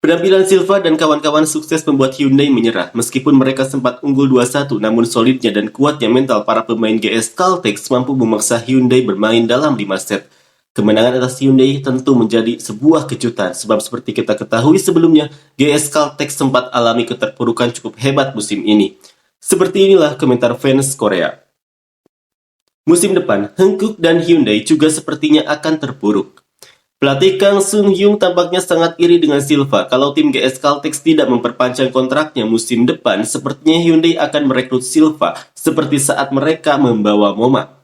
Penampilan Silva dan kawan-kawan sukses membuat Hyundai menyerah. Meskipun mereka sempat unggul 2-1, namun solidnya dan kuatnya mental para pemain GS Caltex mampu memaksa Hyundai bermain dalam 5 set. Kemenangan atas Hyundai tentu menjadi sebuah kejutan, sebab seperti kita ketahui sebelumnya, GS Caltex sempat alami keterpurukan cukup hebat musim ini. Seperti inilah komentar fans Korea. Musim depan, Hankook dan Hyundai juga sepertinya akan terpuruk. Pelatih Kang Sung-hyung tampaknya sangat iri dengan Silva. Kalau tim GS Caltex tidak memperpanjang kontraknya musim depan, sepertinya Hyundai akan merekrut Silva seperti saat mereka membawa Moma.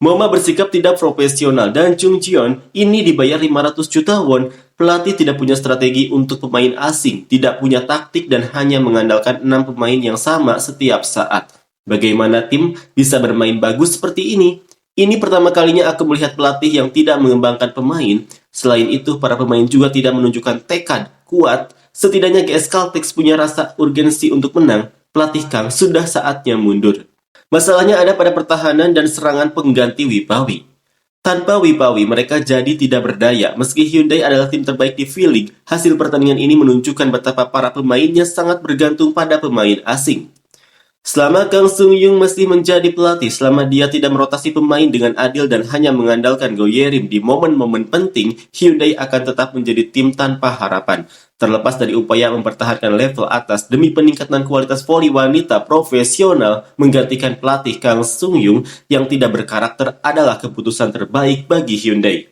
Moma bersikap tidak profesional dan Chung Cheon ini dibayar 500 juta won. Pelatih tidak punya strategi untuk pemain asing, tidak punya taktik dan hanya mengandalkan 6 pemain yang sama setiap saat. Bagaimana tim bisa bermain bagus seperti ini? Ini pertama kalinya aku melihat pelatih yang tidak mengembangkan pemain. Selain itu, para pemain juga tidak menunjukkan tekad kuat. Setidaknya GS Caltex punya rasa urgensi untuk menang. Pelatih Kang sudah saatnya mundur. Masalahnya ada pada pertahanan dan serangan pengganti Wipawi. Tanpa Wipawi, mereka jadi tidak berdaya. Meski Hyundai adalah tim terbaik di V-League, hasil pertandingan ini menunjukkan betapa para pemainnya sangat bergantung pada pemain asing. Selama Kang Sung-hyung masih menjadi pelatih, selama dia tidak merotasi pemain dengan adil dan hanya mengandalkan Go Yerim di momen-momen penting, Hyundai akan tetap menjadi tim tanpa harapan. Terlepas dari upaya mempertahankan level atas demi peningkatan kualitas voli wanita profesional, menggantikan pelatih Kang Sung-hyung yang tidak berkarakter adalah keputusan terbaik bagi Hyundai.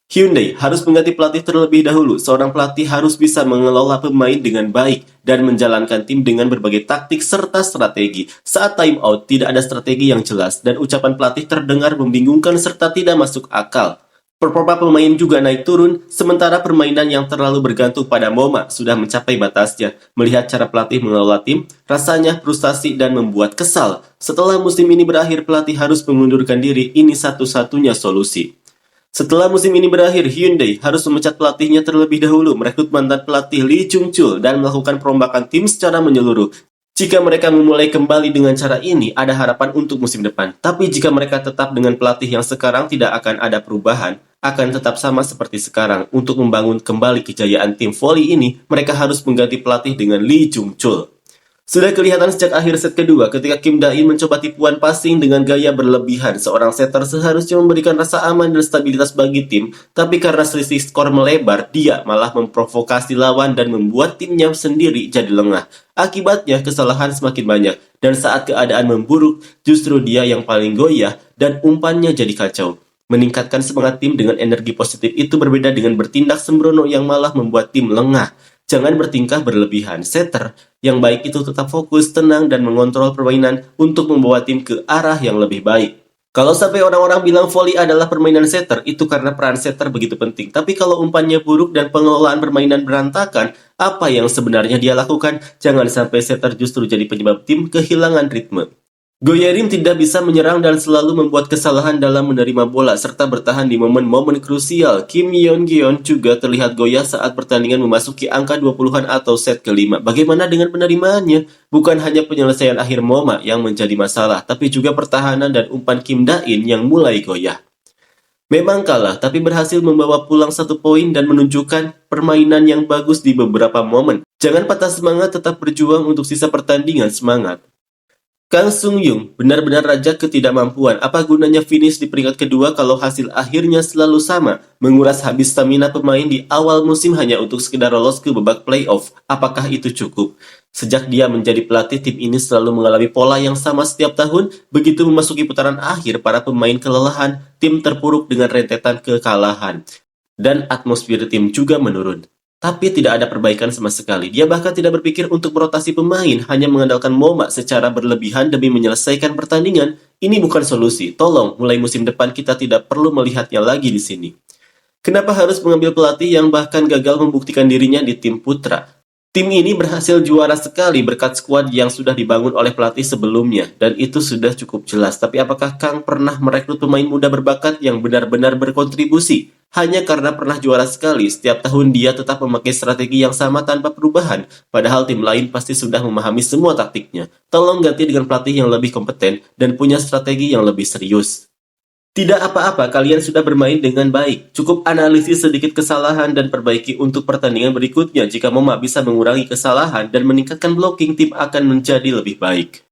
Hyundai harus mengganti pelatih terlebih dahulu. Seorang pelatih harus bisa mengelola pemain dengan baik dan menjalankan tim dengan berbagai taktik serta strategi. Saat time out, tidak ada strategi yang jelas dan ucapan pelatih terdengar membingungkan serta tidak masuk akal. Performa pemain juga naik turun, sementara permainan yang terlalu bergantung pada Moma sudah mencapai batasnya. Melihat cara pelatih mengelola tim, rasanya frustasi dan membuat kesal. Setelah musim ini berakhir, pelatih harus mengundurkan diri. Ini satu-satunya solusi. Setelah musim ini berakhir, Hyundai harus memecat pelatihnya terlebih dahulu, merekrut mantan pelatih Lee Chung-chul, dan melakukan perombakan tim secara menyeluruh. Jika mereka memulai kembali dengan cara ini, ada harapan untuk musim depan. Tapi jika mereka tetap dengan pelatih yang sekarang, tidak akan ada perubahan, akan tetap sama seperti sekarang. Untuk membangun kembali kejayaan tim voli ini, mereka harus mengganti pelatih dengan Lee Chung-chul. Sudah kelihatan sejak akhir set kedua ketika Kim Da-in mencoba tipuan passing dengan gaya berlebihan. Seorang setter seharusnya memberikan rasa aman dan stabilitas bagi tim, tapi karena selisih skor melebar, dia malah memprovokasi lawan dan membuat timnya sendiri jadi lengah. Akibatnya kesalahan semakin banyak, dan saat keadaan memburuk, justru dia yang paling goyah dan umpannya jadi kacau. Meningkatkan semangat tim dengan energi positif itu berbeda dengan bertindak sembrono yang malah membuat tim lengah. Jangan bertingkah berlebihan. Setter yang baik itu tetap fokus, tenang, dan mengontrol permainan untuk membawa tim ke arah yang lebih baik. Kalau sampai orang-orang bilang voli adalah permainan setter, itu karena peran setter begitu penting. Tapi kalau umpannya buruk dan pengelolaan permainan berantakan, apa yang sebenarnya dia lakukan? Jangan sampai setter justru jadi penyebab tim kehilangan ritme. Go Yerim tidak bisa menyerang dan selalu membuat kesalahan dalam menerima bola serta bertahan di momen-momen krusial. Kim Yeon-gyeon juga terlihat goyah saat pertandingan memasuki angka 20-an atau set kelima. Bagaimana dengan penerimaannya? Bukan hanya penyelesaian akhir Moma yang menjadi masalah, tapi juga pertahanan dan umpan Kim Da-in yang mulai goyah. Memang kalah, tapi berhasil membawa pulang 1 poin dan menunjukkan permainan yang bagus di beberapa momen. Jangan patah semangat, tetap berjuang untuk sisa pertandingan. Semangat! Kang Sung-hyung benar-benar raja ketidakmampuan. Apa gunanya finish di peringkat kedua kalau hasil akhirnya selalu sama? Menguras habis stamina pemain di awal musim hanya untuk sekedar lolos ke babak playoff. Apakah itu cukup? Sejak dia menjadi pelatih, tim ini selalu mengalami pola yang sama setiap tahun. Begitu memasuki putaran akhir, para pemain kelelahan, tim terpuruk dengan rentetan kekalahan. Dan atmosfer tim juga menurun. Tapi tidak ada perbaikan sama sekali. Dia bahkan tidak berpikir untuk merotasi pemain, hanya mengandalkan Moma secara berlebihan demi menyelesaikan pertandingan. Ini bukan solusi. Tolong, mulai musim depan kita tidak perlu melihatnya lagi di sini. Kenapa harus mengambil pelatih yang bahkan gagal membuktikan dirinya di tim putra? Tim ini berhasil juara sekali berkat skuad yang sudah dibangun oleh pelatih sebelumnya, dan itu sudah cukup jelas. Tapi apakah Kang pernah merekrut pemain muda berbakat yang benar-benar berkontribusi? Hanya karena pernah juara sekali, setiap tahun dia tetap memakai strategi yang sama tanpa perubahan, padahal tim lain pasti sudah memahami semua taktiknya. Tolong ganti dengan pelatih yang lebih kompeten dan punya strategi yang lebih serius. Tidak apa-apa, kalian sudah bermain dengan baik. Cukup analisis sedikit kesalahan dan perbaiki untuk pertandingan berikutnya. Jika Moma bisa mengurangi kesalahan dan meningkatkan blocking, tim akan menjadi lebih baik.